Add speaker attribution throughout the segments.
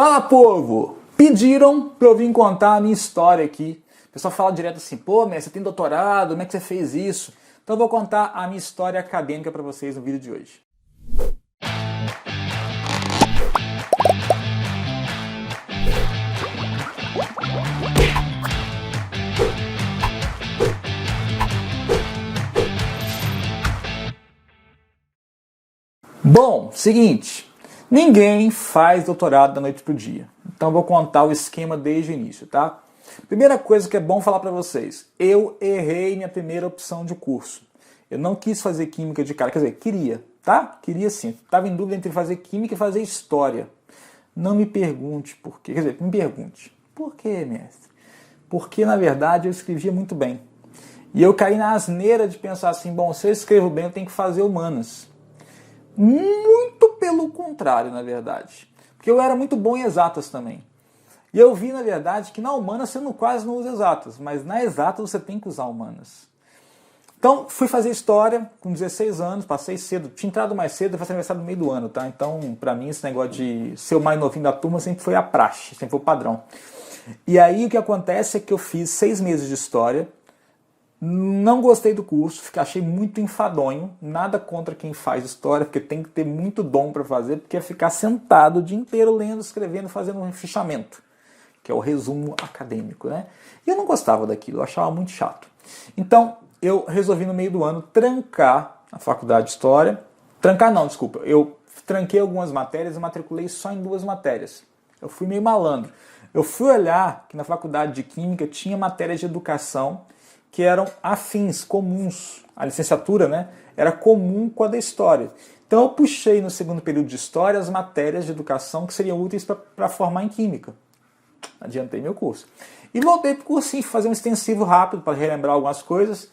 Speaker 1: Fala, povo! Pediram para eu vir contar a minha história aqui. O pessoal fala direto assim, pô, Messi, você tem doutorado, como é que você fez isso? Então eu vou contar a minha história acadêmica para vocês no vídeo de hoje. Bom, seguinte, ninguém faz doutorado da noite pro dia. Então eu vou contar o esquema desde o início, tá? Primeira coisa que é bom falar para vocês, eu errei minha primeira opção de curso. Eu não quis fazer química de cara, quer dizer, queria, tá? Queria sim. Tava em dúvida entre fazer química e fazer história. Não me pergunte por quê, quer dizer, me pergunte, por quê, mestre? Porque na verdade eu escrevia muito bem. E eu caí na asneira de pensar assim, bom, se eu escrevo bem eu tenho que fazer humanas. Muito pelo contrário, na verdade. Porque eu era muito bom em exatas também. E eu vi, na verdade, que na humanas você quase não usa exatas, mas na exatas você tem que usar humanas. Então, fui fazer história com 16 anos, passei cedo, tinha entrado mais cedo, eu faço aniversário no meio do ano, tá? Então, pra mim, esse negócio de ser o mais novinho da turma sempre foi a praxe, sempre foi o padrão. E aí, o que acontece é que eu fiz 6 meses de história, não gostei do curso, achei muito enfadonho, nada contra quem faz história, porque tem que ter muito dom para fazer, porque é ficar sentado o dia inteiro lendo, escrevendo, fazendo um fichamento, que é o resumo acadêmico, né? E eu não gostava daquilo, eu achava muito chato. Então, eu resolvi no meio do ano trancar a faculdade de História. Trancar não, desculpa, eu tranquei algumas matérias e matriculei só em 2 matérias. Eu fui meio malandro. Eu fui olhar que na faculdade de Química tinha matérias de educação que eram afins, comuns. A licenciatura, né, era comum com a da História. Então eu puxei no segundo período de História as matérias de educação que seriam úteis para formar em Química. Adiantei meu curso. E voltei para o cursinho, fazer um extensivo rápido para relembrar algumas coisas.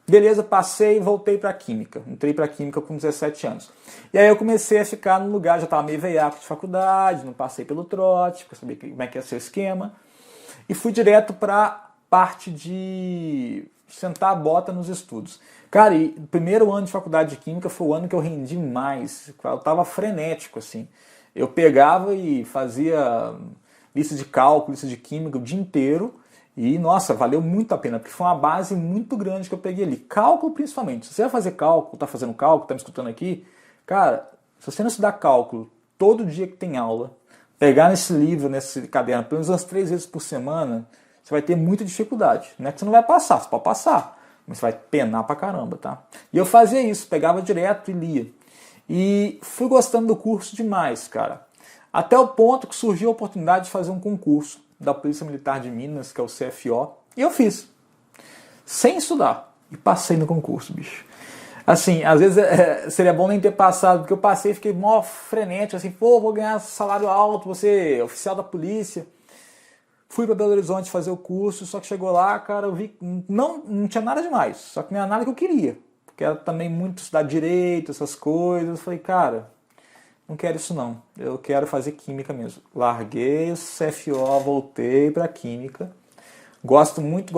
Speaker 1: Beleza, passei e voltei para Química. Entrei para Química com 17 anos. E aí eu comecei a ficar no lugar, já estava meio veiaco de faculdade, não passei pelo trote, para saber como é que ia ser o esquema. E fui direto para parte de sentar a bota nos estudos. Cara, e o primeiro ano de faculdade de Química foi o ano que eu rendi mais. Eu tava frenético, assim. Eu pegava e fazia lista de cálculo, lista de química o dia inteiro. E, nossa, valeu muito a pena, porque foi uma base muito grande que eu peguei ali. Cálculo, principalmente. Se você vai fazer cálculo, tá fazendo cálculo, tá me escutando aqui, cara, se você não estudar cálculo todo dia que tem aula, pegar nesse livro, nesse caderno, pelo menos umas 3 vezes por semana, você vai ter muita dificuldade. Não é que você não vai passar, você pode passar, mas você vai penar pra caramba, tá? E eu fazia isso, pegava direto e lia. E fui gostando do curso demais, cara. Até o ponto que surgiu a oportunidade de fazer um concurso da Polícia Militar de Minas, que é o CFO, e eu fiz. Sem estudar. E passei no concurso, bicho. Assim, às vezes seria bom nem ter passado, porque eu passei e fiquei mó frenético, assim, pô, vou ganhar salário alto, vou ser oficial da polícia. Fui para Belo Horizonte fazer o curso, só que chegou lá, cara, eu vi que não tinha nada demais, só que não era nada que eu queria. Porque era também muito estudar direito, essas coisas. Eu falei, cara, não quero isso não, eu quero fazer química mesmo. Larguei o CFO, voltei para química. Gosto muito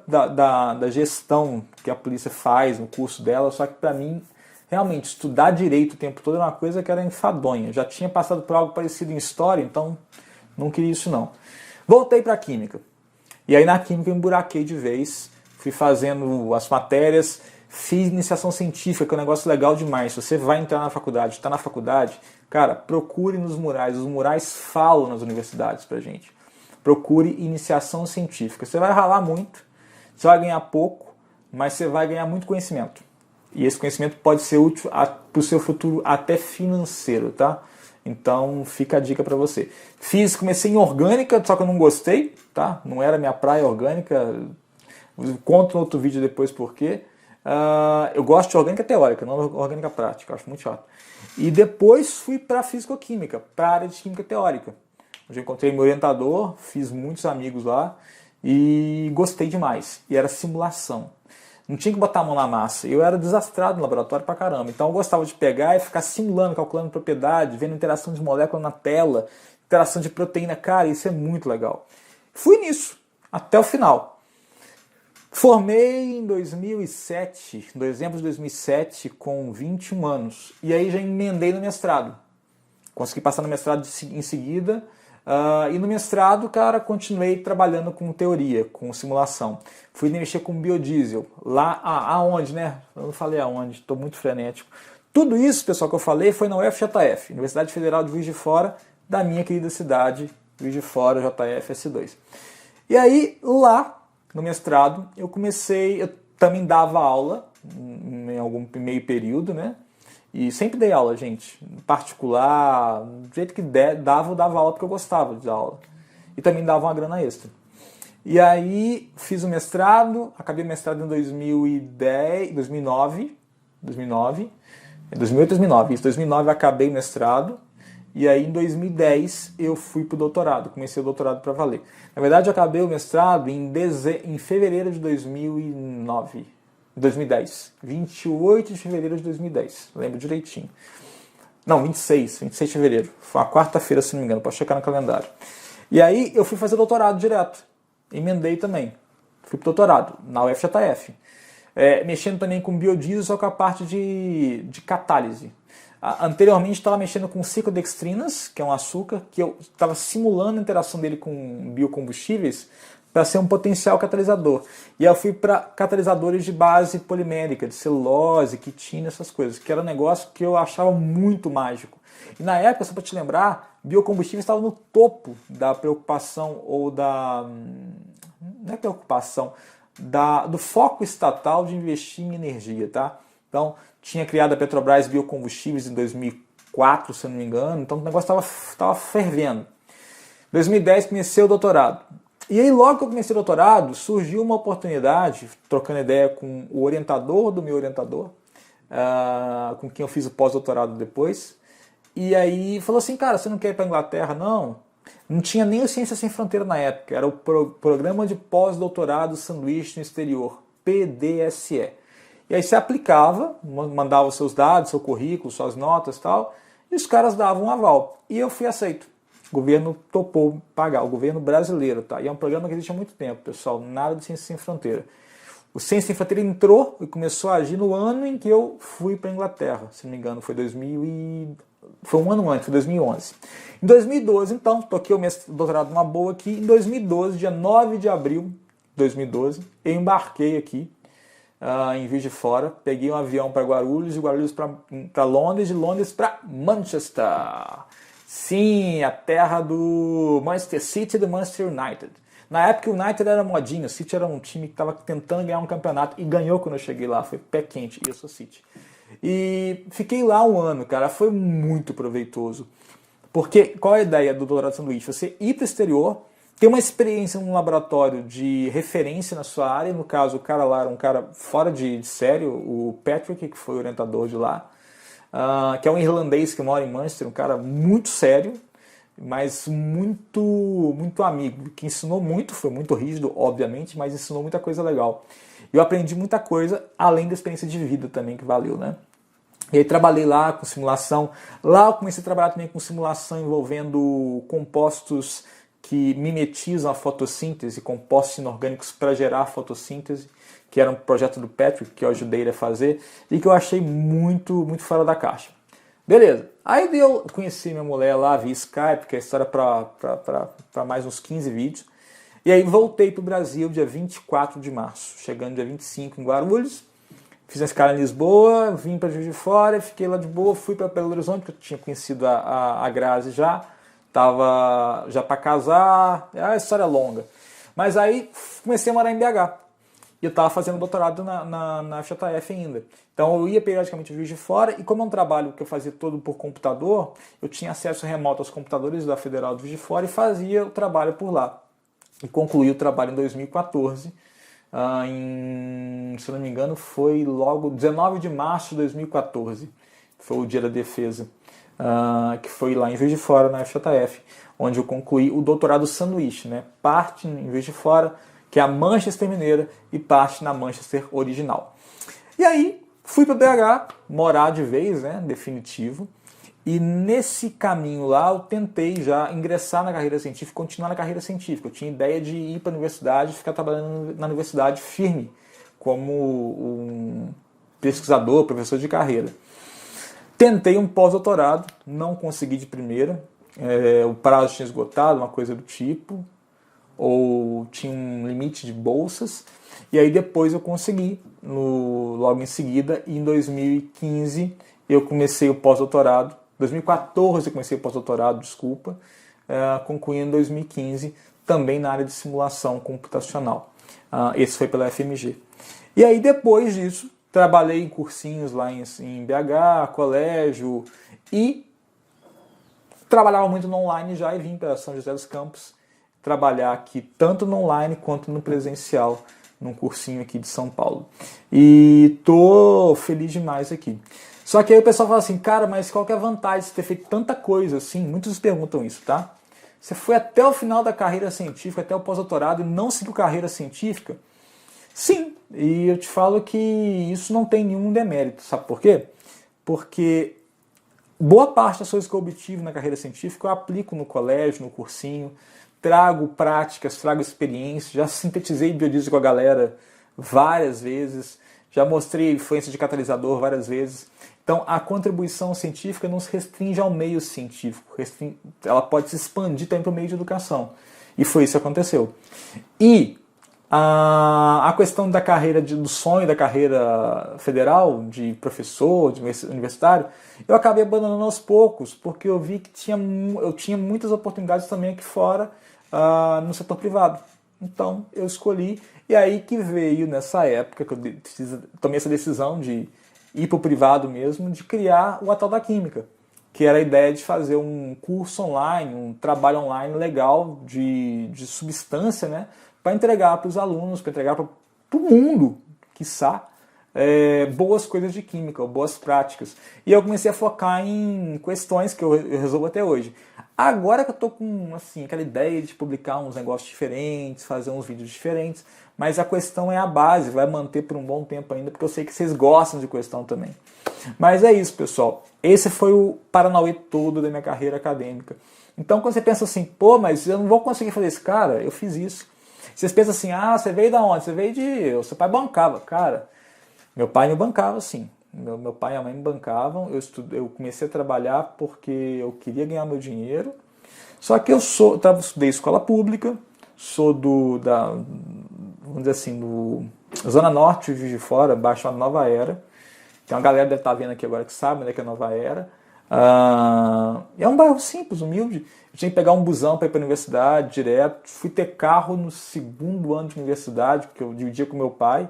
Speaker 1: da gestão que a polícia faz no curso dela, só que para mim, realmente, estudar direito o tempo todo era uma coisa que era enfadonha. Já tinha passado por algo parecido em história, então não queria isso não. Voltei para a Química. E aí na Química eu emburaquei de vez, fui fazendo as matérias, fiz iniciação científica, que é um negócio legal demais. Se você vai entrar na faculdade, está na faculdade, cara, procure nos murais. Os murais falam nas universidades pra gente. Procure iniciação científica. Você vai ralar muito, você vai ganhar pouco, mas você vai ganhar muito conhecimento. E esse conhecimento pode ser útil para o seu futuro até financeiro, tá? Então fica a dica para você. Comecei em orgânica, só que eu não gostei, tá? Não era minha praia orgânica. Conto no outro vídeo depois por quê. Eu gosto de orgânica teórica, não orgânica prática, eu acho muito chato. E depois fui para fisicoquímica, para a área de química teórica. Onde eu encontrei meu orientador, fiz muitos amigos lá e gostei demais. E era simulação. Não tinha que botar a mão na massa. Eu era desastrado no laboratório pra caramba. Então eu gostava de pegar e ficar simulando, calculando propriedade, vendo interação de molécula na tela, interação de proteína. Cara, isso é muito legal. Fui nisso, até o final. Formei em 2007, em dezembro de 2007, com 21 anos. E aí já emendei no mestrado. Consegui passar no mestrado em seguida. E no mestrado, cara, continuei trabalhando com teoria, com simulação. Fui mexer com biodiesel. Lá, aonde, né? Eu não falei aonde, estou muito frenético. Tudo isso, pessoal, que eu falei foi na UFJF, Universidade Federal de Juiz de Fora, da minha querida cidade, Juiz de Fora, JFS2. E aí, lá, no mestrado, eu também dava aula, em algum meio período, né? E sempre dei aula, gente, particular, do jeito que dava, eu dava aula porque eu gostava de dar aula. E também dava uma grana extra. E aí fiz o mestrado, acabei o mestrado em 2009, 2009, isso, 2009 acabei o mestrado, e aí em 2010 eu fui pro doutorado, comecei o doutorado para valer. Na verdade eu acabei o mestrado em fevereiro de 2010, 28 de fevereiro de 2010, lembro direitinho. Não, 26 de fevereiro, foi uma quarta-feira se não me engano, pode checar no calendário. E aí eu fui fazer doutorado direto, emendei também, fui pro doutorado, na UFJF. Mexendo também com biodiesel, só com a parte de catálise. Anteriormente estava mexendo com ciclodextrinas, que é um açúcar, que eu estava simulando a interação dele com biocombustíveis para ser um potencial catalisador. E aí eu fui para catalisadores de base polimérica, de celulose, quitina, essas coisas, que era um negócio que eu achava muito mágico. E na época, só para te lembrar, biocombustível estava no topo da preocupação ou da... não é preocupação, do foco estatal de investir em energia, tá? Então, tinha criado a Petrobras Biocombustíveis em 2004, se eu não me engano, então o negócio estava fervendo. Em 2010 comecei o doutorado. E aí logo que eu comecei o doutorado, surgiu uma oportunidade, trocando ideia com o orientador do meu orientador, com quem eu fiz o pós-doutorado depois, e aí falou assim, cara, você não quer ir para a Inglaterra, não? Não tinha nem o Ciência Sem Fronteira na época, era o Programa de Pós-Doutorado Sanduíche no Exterior, PDSE. E aí você aplicava, mandava os seus dados, seu currículo, suas notas e tal, e os caras davam um aval. E eu fui aceito. O governo topou pagar, o governo brasileiro, tá? E é um programa que existe há muito tempo, pessoal, nada de Ciência Sem Fronteira. O Ciência Sem Fronteira entrou e começou a agir no ano em que eu fui para a Inglaterra, se não me engano, foi um ano antes, foi 2011. Em 2012, então, toquei o doutorado numa boa aqui. Em 2012, dia 9 de abril de 2012, eu embarquei aqui em Juiz de Fora, peguei um avião para Guarulhos, de Guarulhos para Londres, de Londres para Manchester. Sim, a terra do Manchester City e do Manchester United. Na época o United era modinho, o City era um time que estava tentando ganhar um campeonato e ganhou quando eu cheguei lá, foi pé quente, e eu sou City. E fiquei lá um ano, cara, foi muito proveitoso. Porque qual é a ideia do doutorado sanduíche? Você ir para o exterior, ter uma experiência num laboratório de referência na sua área, no caso o cara lá era um cara fora de sério, o Patrick, que foi o orientador de lá, que é um irlandês que mora em Manchester, um cara muito sério, mas muito amigo, que ensinou muito, foi muito rígido, obviamente, mas ensinou muita coisa legal. Eu aprendi muita coisa, além da experiência de vida também, que valeu, né? E aí trabalhei lá com simulação. Lá eu comecei a trabalhar também com simulação envolvendo compostos que mimetizam a fotossíntese, compostos inorgânicos para gerar fotossíntese, que era um projeto do Patrick, que eu ajudei ele a fazer, e que eu achei muito fora da caixa. Beleza. Aí eu conheci minha mulher lá via Skype, que é a história para mais uns 15 vídeos. E aí voltei para o Brasil dia 24 de março, chegando dia 25 em Guarulhos. Fiz a escala em Lisboa, vim para Juiz de Fora, fiquei lá de boa, fui para Belo Horizonte, que eu tinha conhecido a Grazi já, estava já para casar, a história é longa. Mas aí comecei a morar em BH. E eu estava fazendo doutorado na FJF ainda. Então eu ia periodicamente a Juiz de Fora, e como é um trabalho que eu fazia todo por computador, eu tinha acesso remoto aos computadores da Federal de Juiz de Fora e fazia o trabalho por lá. E concluí o trabalho em 2014, se eu não me engano foi logo 19 de março de 2014, foi o dia da defesa, que foi lá em Juiz de Fora, na FJF, onde eu concluí o doutorado sanduíche, né? Parte em Juiz de Fora, que é a Manchester Mineira, e parte na Manchester original. E aí fui para BH, morar de vez, né? Definitivo. E nesse caminho lá eu tentei já ingressar na carreira científica, continuar na carreira científica. Eu tinha ideia de ir para a universidade, ficar trabalhando na universidade firme, como um pesquisador, professor de carreira. Tentei um pós-doutorado, não consegui de primeira. o prazo tinha esgotado, uma coisa do tipo, ou tinha um limite de bolsas, e aí depois eu consegui, logo em seguida, e em 2015 eu comecei o pós-doutorado, 2014 eu comecei o pós-doutorado, desculpa, concluindo em 2015, também na área de simulação computacional. Esse foi pela FMG. E aí depois disso, trabalhei em cursinhos lá em BH, colégio, e trabalhava muito no online já e vim para São José dos Campos trabalhar aqui tanto no online quanto no presencial, num cursinho aqui de São Paulo. E tô feliz demais aqui. Só que aí o pessoal fala assim, cara, mas qual que é a vantagem de ter feito tanta coisa assim? Muitos perguntam isso, tá? Você foi até o final da carreira científica, até o pós-doutorado e não seguiu carreira científica? Sim, e eu te falo que isso não tem nenhum demérito, sabe por quê? Porque boa parte das coisas que eu obtive na carreira científica eu aplico no colégio, no cursinho, trago práticas, trago experiências, já sintetizei biodiesel com a galera várias vezes, já mostrei a influência de catalisador várias vezes. Então a contribuição científica não se restringe ao meio científico, ela pode se expandir também para o meio de educação. E foi isso que aconteceu. E a questão da carreira, do sonho da carreira federal, de professor, de universitário, eu acabei abandonando aos poucos, porque eu vi que eu tinha muitas oportunidades também aqui fora, no setor privado. Então eu escolhi, e aí que veio nessa época que eu tomei essa decisão de ir para o privado mesmo, de criar o Atal da Química, que era a ideia de fazer um curso online, um trabalho online legal de substância, né, para entregar para os alunos, para entregar para o mundo, quiçá, boas coisas de química, boas práticas. E eu comecei a focar em questões que eu resolvo até hoje. Agora que eu estou com assim, aquela ideia de publicar uns negócios diferentes, fazer uns vídeos diferentes, mas a questão é a base, vai manter por um bom tempo ainda, porque eu sei que vocês gostam de questão também. Mas é isso, pessoal. Esse foi o Paranauê todo da minha carreira acadêmica. Então, quando você pensa assim, pô, mas eu não vou conseguir fazer isso, cara, eu fiz isso. Vocês pensam assim, você veio da onde? Você veio de... Seu pai bancava. Cara, meu pai me bancava, sim. Meu pai e a mãe me bancavam. Eu comecei a trabalhar porque eu queria ganhar meu dinheiro. Só que eu estudei escola pública, sou vamos dizer assim, do Zona Norte de Juiz de Fora, baixo da Nova Era. Tem uma galera que deve estar vendo aqui agora que sabe, né, que é Nova Era. É um bairro simples, humilde. Eu tinha que pegar um busão para ir para a universidade direto. Fui ter carro no segundo ano de universidade, porque eu dividia com meu pai.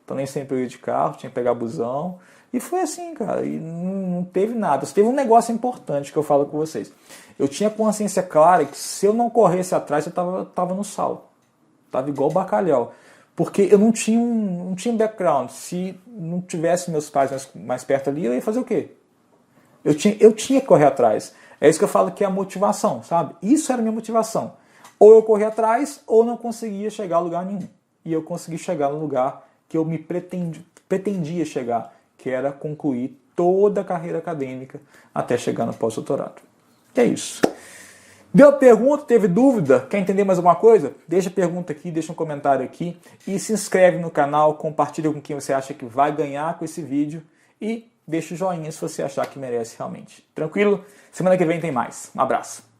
Speaker 1: Então nem sempre eu ia de carro, tinha que pegar busão. E foi assim, cara. E não teve nada. Só teve um negócio importante que eu falo com vocês. Eu tinha consciência clara que se eu não corresse atrás, eu tava no sal. Tava igual bacalhau. Porque eu não tinha um background. Se não tivesse meus pais mais perto ali, eu ia fazer o quê? Eu tinha que correr atrás. É isso que eu falo que é a motivação, sabe? Isso era a minha motivação. Ou eu corria atrás, ou não conseguia chegar a lugar nenhum. E eu consegui chegar no lugar que eu me pretendia chegar, que era concluir toda a carreira acadêmica até chegar no pós-doutorado. É isso. Deu pergunta? Teve dúvida? Quer entender mais alguma coisa? Deixa a pergunta aqui, deixa um comentário aqui e se inscreve no canal, compartilha com quem você acha que vai ganhar com esse vídeo e deixa o joinha se você achar que merece realmente. Tranquilo? Semana que vem tem mais. Um abraço.